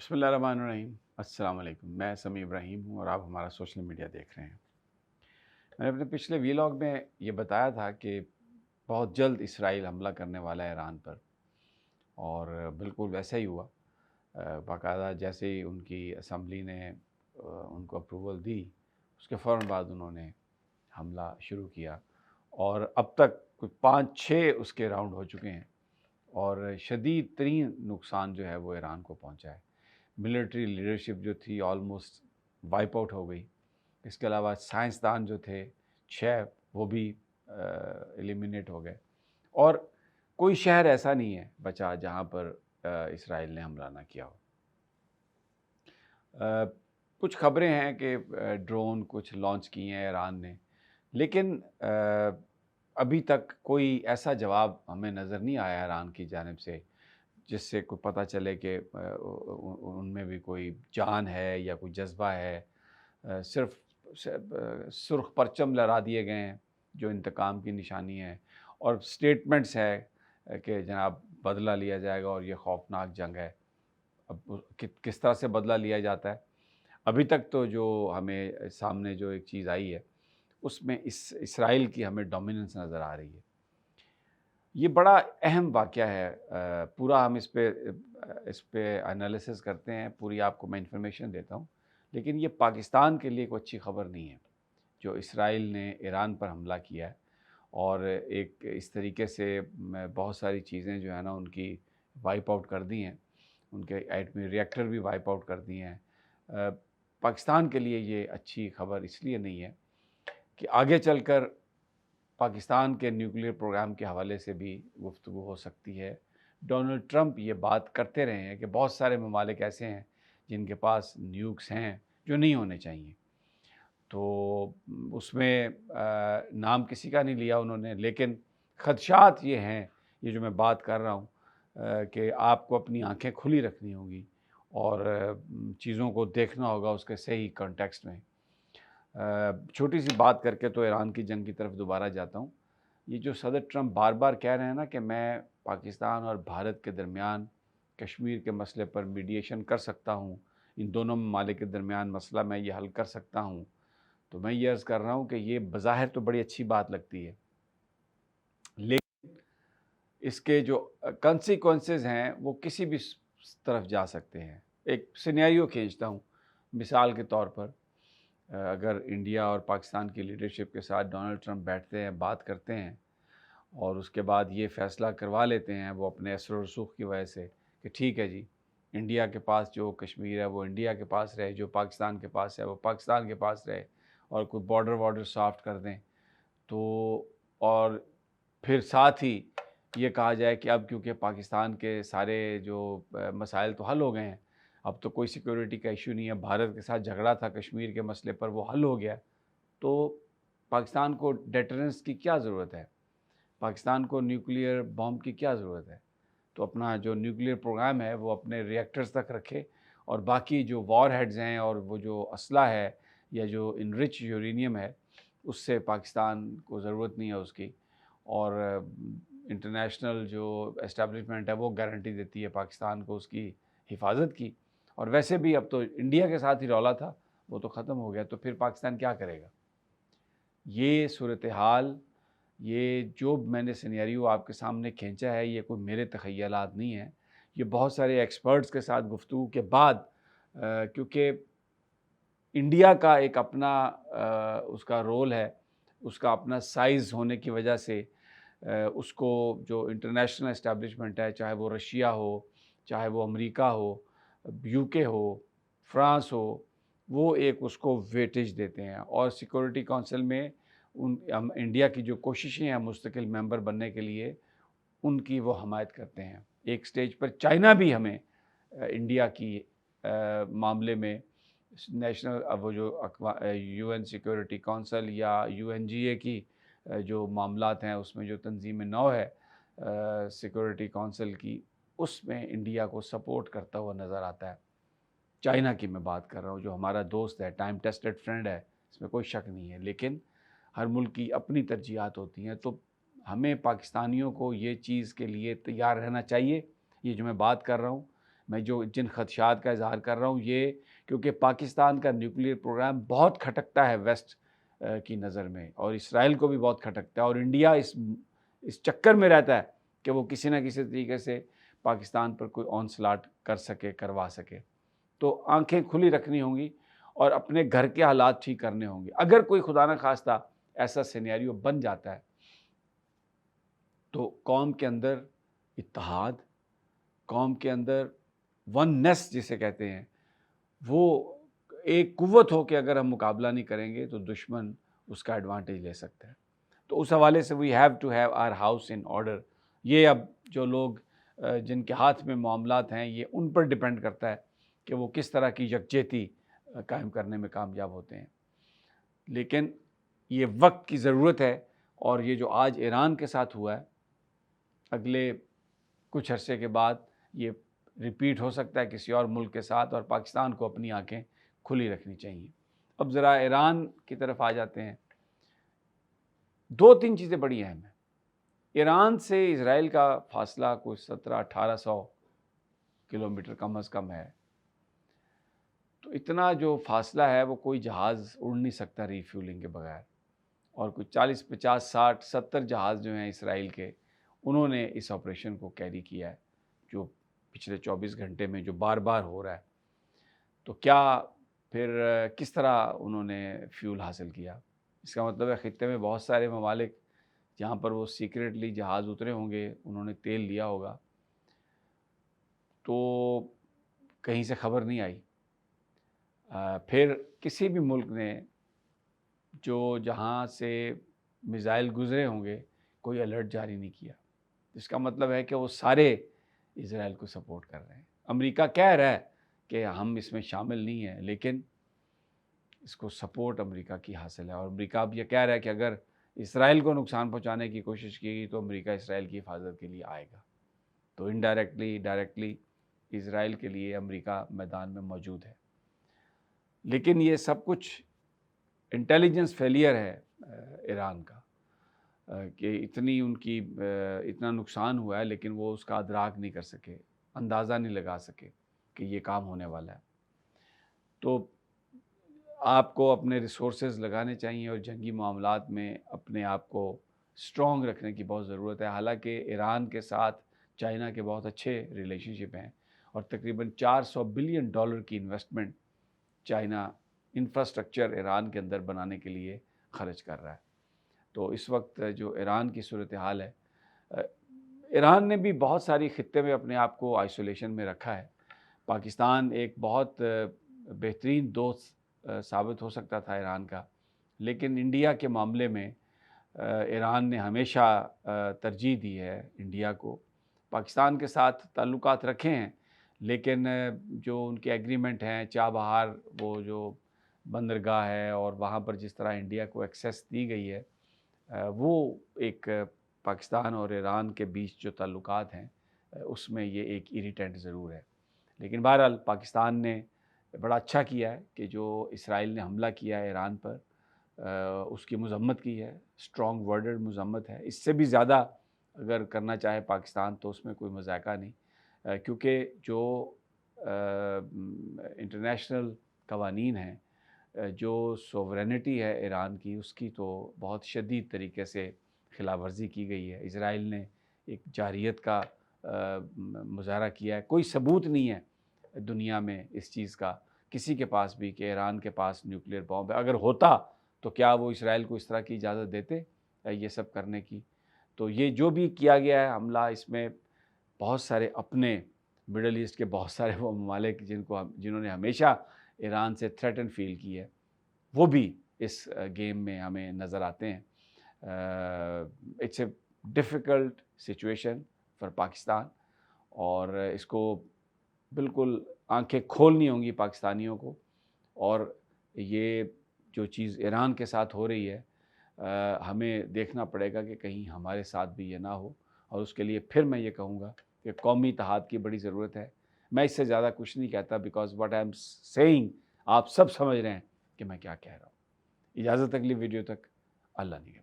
बिस्मिल्लाहिर्रहमानिर्रहीम। अस्सलाम वालेकुम। मैं समी इब्राहिम हूँ और आप हमारा सोशल मीडिया देख रहे हैं। मैंने अपने पिछले वीलॉग में ये बताया था कि बहुत जल्द इसराइल हमला करने वाला है ईरान पर, और बिल्कुल वैसा ही हुआ। बाकायदा जैसे ही उनकी असम्बली ने उनको अप्रूवल दी, उसके फ़ौरन बाद उन्होंने हमला शुरू किया, और अब तक कुछ 5-6 उसके राउंड हो चुके हैं, और शदीद तरीन नुकसान जो है वो ईरान को पहुँचा है। मिलिट्री लीडरशिप जो थी ऑलमोस्ट वाइप आउट हो गई। इसके अलावा साइंसदान जो थे 6, वो भी एलिमिनेट हो गए, और कोई शहर ऐसा नहीं है बचा जहाँ पर इसराइल ने हमला ना किया हो। कुछ खबरें हैं कि ड्रोन कुछ लॉन्च किए हैं ईरान ने, लेकिन अभी तक कोई ऐसा जवाब हमें नज़र नहीं आया ईरान की जानिब से जिससे कोई पता चले कि उनमें भी कोई जान है या कोई जज्बा है। सिर्फ सुर्ख परचम लहरा दिए गए हैं जो इंतकाम की निशानी है, और स्टेटमेंट्स है कि जनाब बदला लिया जाएगा और ये खौफनाक जंग है। अब किस तरह से बदला लिया जाता है, अभी तक तो जो हमें सामने जो एक चीज़ आई है उसमें इसराइल की हमें डोमिनेंस नज़र आ रही है। ये बड़ा अहम वाक़या है। पूरा हम इस पे एनालिसिस करते हैं, पूरी आपको मैं इन्फॉर्मेशन देता हूँ, लेकिन ये पाकिस्तान के लिए कोई अच्छी ख़बर नहीं है जो इसराइल ने ईरान पर हमला किया है, और एक इस तरीके से बहुत सारी चीज़ें जो है ना उनकी वाइप आउट कर दी हैं, उनके एटमी रिएक्टर भी वाइप आउट कर दिए हैं। पाकिस्तान के लिए ये अच्छी ख़बर इसलिए नहीं है कि आगे चलकर पाकिस्तान के न्यूक्लियर प्रोग्राम के हवाले से भी गुफ्तगू हो सकती है। डोनाल्ड ट्रंप ये बात करते रहे हैं कि बहुत सारे ममालिक ऐसे हैं जिनके पास न्यूक्स हैं जो नहीं होने चाहिए। तो उसमें नाम किसी का नहीं लिया उन्होंने, लेकिन ख़दशात ये हैं, ये जो मैं बात कर रहा हूँ, कि आपको अपनी आँखें खुली रखनी होंगी और चीज़ों को देखना होगा उसके सही कॉन्टेक्स्ट में। छोटी सी बात करके तो ईरान की जंग की तरफ दोबारा जाता हूँ। ये जो सदर ट्रंप बार बार कह रहे हैं ना कि मैं पाकिस्तान और भारत के दरमियान कश्मीर के मसले पर मीडिएशन कर सकता हूँ, इन दोनों ममालिक के दरमियान मसला मैं ये हल कर सकता हूँ, तो मैं ये अर्ज़ कर रहा हूँ कि ये बज़ाहिर तो बड़ी अच्छी बात लगती है, लेकिन इसके जो कॉन्सिक्वेंसेस हैं वो किसी भी तरफ जा सकते हैं। एक सिनेरियो खींचता हूँ मिसाल के तौर पर, अगर इंडिया और पाकिस्तान की लीडरशिप के साथ डोनाल्ड ट्रंप बैठते हैं, बात करते हैं, और उसके बाद ये फ़ैसला करवा लेते हैं वो अपने असर और रसूख की वजह से कि ठीक है जी, इंडिया के पास जो कश्मीर है वो इंडिया के पास रहे, जो पाकिस्तान के पास है वो पाकिस्तान के पास रहे, और कोई बॉर्डर वॉर्डर सॉफ्ट कर दें, तो और फिर साथ ही ये कहा जाए कि अब क्योंकि पाकिस्तान के सारे जो मसाइल तो हल हो गए हैं, अब तो कोई सिक्योरिटी का इशू नहीं है, भारत के साथ झगड़ा था कश्मीर के मसले पर वो हल हो गया, तो पाकिस्तान को डेटरेंस की क्या ज़रूरत है? पाकिस्तान को न्यूक्लियर बॉम्ब की क्या ज़रूरत है? तो अपना जो न्यूक्लियर प्रोग्राम है वो अपने रिएक्टर्स तक रखे, और बाकी जो वॉर हेड्स हैं और वो जो असला है या जो इनरिच यूरेनियम है उससे पाकिस्तान को ज़रूरत नहीं है उसकी, और इंटरनेशनल जो एस्टेब्लिशमेंट है वो गारंटी देती है पाकिस्तान को उसकी हिफाजत की, और वैसे भी अब तो इंडिया के साथ ही रौला था, वो तो ख़त्म हो गया, तो फिर पाकिस्तान क्या करेगा? ये सूरत हाल, ये जो मैंने सिनेरियो आपके सामने खींचा है, ये कोई मेरे तख़य्युलात नहीं है, ये बहुत सारे एक्सपर्ट्स के साथ गुफ्तगू के बाद, क्योंकि इंडिया का एक अपना उसका रोल है, उसका अपना साइज़ होने की वजह से उसको जो इंटरनेशनल एस्टेब्लिशमेंट है, चाहे वो रशिया हो, चाहे वो अमेरिका हो, यूके हो, फ्रांस हो, वो एक उसको वेटेज देते हैं, और सिक्योरिटी काउंसिल में इंडिया की जो कोशिशें हैं मुस्तकिल मेंबर बनने के लिए, उनकी वो हमायत करते हैं। एक स्टेज पर चाइना भी हमें इंडिया की मामले में नेशनल वो जो यूएन सिक्योरिटी काउंसिल या यूएनजीए की जो मामलात हैं उसमें जो तंजीम नौ है सिक्योरिटी काउंसिल की, उसमें इंडिया को सपोर्ट करता हुआ नज़र आता है। चाइना की मैं बात कर रहा हूँ, जो हमारा दोस्त है, टाइम टेस्टेड फ्रेंड है, इसमें कोई शक नहीं है, लेकिन हर मुल्क की अपनी तरजीहात होती हैं, तो हमें पाकिस्तानियों को ये चीज़ के लिए तैयार रहना चाहिए। ये जो मैं बात कर रहा हूँ, میں جو جن خدشات کا اظہار کر رہا ہوں یہ کیونکہ پاکستان کا نیوکلیئر پروگرام بہت کھٹکتا ہے ویسٹ کی نظر میں، اور اسرائیل کو بھی بہت کھٹکتا ہے، اور انڈیا اس چکر میں رہتا ہے کہ وہ کسی نہ کسی طریقے سے پاکستان پر کوئی آنسلاٹ کر سکے، کروا سکے۔ تو آنکھیں کھلی رکھنی ہوں گی اور اپنے گھر کے حالات ٹھیک کرنے ہوں گے۔ اگر کوئی خدا نہ خواستہ ایسا سینیریو بن جاتا ہے تو قوم کے اندر اتحاد، قوم کے اندر وننس جسے کہتے ہیں، وہ ایک قوت ہو کہ اگر ہم مقابلہ نہیں کریں گے تو دشمن اس کا ایڈوانٹیج لے سکتا ہے۔ تو اس حوالے سے we have to have our house in order. یہ اب جو لوگ جن کے ہاتھ میں معاملات ہیں یہ ان پر ڈپینڈ کرتا ہے کہ وہ کس طرح کی یکجہتی قائم کرنے میں کامیاب ہوتے ہیں۔ لیکن یہ وقت کی ضرورت ہے، اور یہ جو آج ایران کے ساتھ ہوا ہے اگلے کچھ عرصے کے بعد یہ ریپیٹ ہو سکتا ہے کسی اور ملک کے ساتھ، اور پاکستان کو اپنی آنکھیں کھلی رکھنی چاہیے۔ اب ذرا ایران کی طرف آ جاتے ہیں۔ دو تین چیزیں بڑی اہم ہیں۔ ایران سے اسرائیل کا فاصلہ کوئی 1700-1800 کلومیٹر کم از کم ہے، تو اتنا جو فاصلہ ہے وہ کوئی جہاز اڑ نہیں سکتا ریفیولنگ کے بغیر، اور کوئی 40 50 60 70 جہاز جو ہیں اسرائیل کے، انہوں نے اس آپریشن کو کیری کیا ہے جو پچھلے 24 گھنٹے میں جو بار بار ہو رہا ہے۔ تو کیا پھر کس طرح انہوں نے فیول حاصل کیا؟ اس کا مطلب ہے خطے میں بہت سارے ممالک جہاں پر وہ سیکریٹلی جہاز اترے ہوں گے انہوں نے تیل لیا ہوگا، تو کہیں سے خبر نہیں آئی۔ پھر کسی بھی ملک نے جو جہاں سے میزائل گزرے ہوں گے کوئی الرٹ جاری نہیں کیا، اس کا مطلب ہے کہ وہ سارے اسرائیل کو سپورٹ کر رہے ہیں۔ امریکہ کہہ رہا ہے کہ ہم اس میں شامل نہیں ہیں، لیکن اس کو سپورٹ امریکہ کی حاصل ہے، اور امریکہ اب یہ کہہ رہا ہے کہ اگر اسرائیل کو نقصان پہنچانے کی کوشش کی گئی تو امریکہ اسرائیل کی حفاظت کے لیے آئے گا۔ تو انڈائریکٹلی ڈائریکٹلی اسرائیل کے لیے امریکہ میدان میں موجود ہے۔ لیکن یہ سب کچھ انٹیلیجنس فیلئر ہے ایران کا، کہ اتنی ان کی اتنا نقصان ہوا ہے لیکن وہ اس کا ادراک نہیں کر سکے، اندازہ نہیں لگا سکے کہ یہ کام ہونے والا ہے۔ تو آپ کو اپنے ریسورسز لگانے چاہیے اور جنگی معاملات میں اپنے آپ کو اسٹرانگ رکھنے کی بہت ضرورت ہے۔ حالانکہ ایران کے ساتھ چائنا کے بہت اچھے ریلیشن شپ ہیں، اور تقریباً $400 بلین کی انویسٹمنٹ چائنا انفراسٹرکچر ایران کے اندر بنانے کے لیے خرچ کر رہا ہے۔ تو اس وقت جو ایران کی صورتحال ہے، ایران نے بھی بہت ساری خطے میں اپنے آپ کو آئسولیشن میں رکھا ہے۔ پاکستان ایک بہت بہترین دوست ثابت ہو سکتا تھا ایران کا، لیکن انڈیا کے معاملے میں ایران نے ہمیشہ ترجیح دی ہے انڈیا کو۔ پاکستان کے ساتھ تعلقات رکھے ہیں، لیکن جو ان کے ایگریمنٹ ہیں چابہار، وہ جو بندرگاہ ہے اور وہاں پر جس طرح انڈیا کو ایکسیس دی گئی ہے، وہ ایک پاکستان اور ایران کے بیچ جو تعلقات ہیں اس میں یہ ایک ایریٹنٹ ضرور ہے۔ لیکن بہرحال پاکستان نے بڑا اچھا کیا ہے کہ جو اسرائیل نے حملہ کیا ہے ایران پر، اس کی مذمت کی ہے، اسٹرانگ ورڈڈ مذمت ہے۔ اس سے بھی زیادہ اگر کرنا چاہے پاکستان تو اس میں کوئی مذائقہ نہیں، کیونکہ جو انٹرنیشنل قوانین ہیں، جو سوورینٹی ہے ایران کی، اس کی تو بہت شدید طریقے سے خلاف ورزی کی گئی ہے۔ اسرائیل نے ایک جارحیت کا مظاہرہ کیا ہے۔ کوئی ثبوت نہیں ہے دنیا میں اس چیز کا کسی کے پاس بھی کہ ایران کے پاس نیوکلیئر بام ہے۔ اگر ہوتا تو کیا وہ اسرائیل کو اس طرح کی اجازت دیتے یہ سب کرنے کی؟ تو یہ جو بھی کیا گیا ہے حملہ، اس میں بہت سارے اپنے مڈل ایسٹ کے بہت سارے وہ ممالک جنہوں نے ہمیشہ ایران سے تھریٹن فیل کی ہے، وہ بھی اس گیم میں ہمیں نظر آتے ہیں۔ It's a difficult situation for Pakistan, اور اس کو بالکل آنکھیں کھولنی ہوں گی پاکستانیوں کو، اور یہ جو چیز ایران کے ساتھ ہو رہی ہے ہمیں دیکھنا پڑے گا کہ کہیں ہمارے ساتھ بھی یہ نہ ہو، اور اس کے لیے پھر میں یہ کہوں گا کہ قومی اتحاد کی بڑی ضرورت ہے۔ میں اس سے زیادہ کچھ نہیں کہتا، because what I am seeing آپ سب سمجھ رہے ہیں کہ میں کیا کہہ رہا ہوں۔ اجازت اگلی ویڈیو تک، اللہ نگہبان۔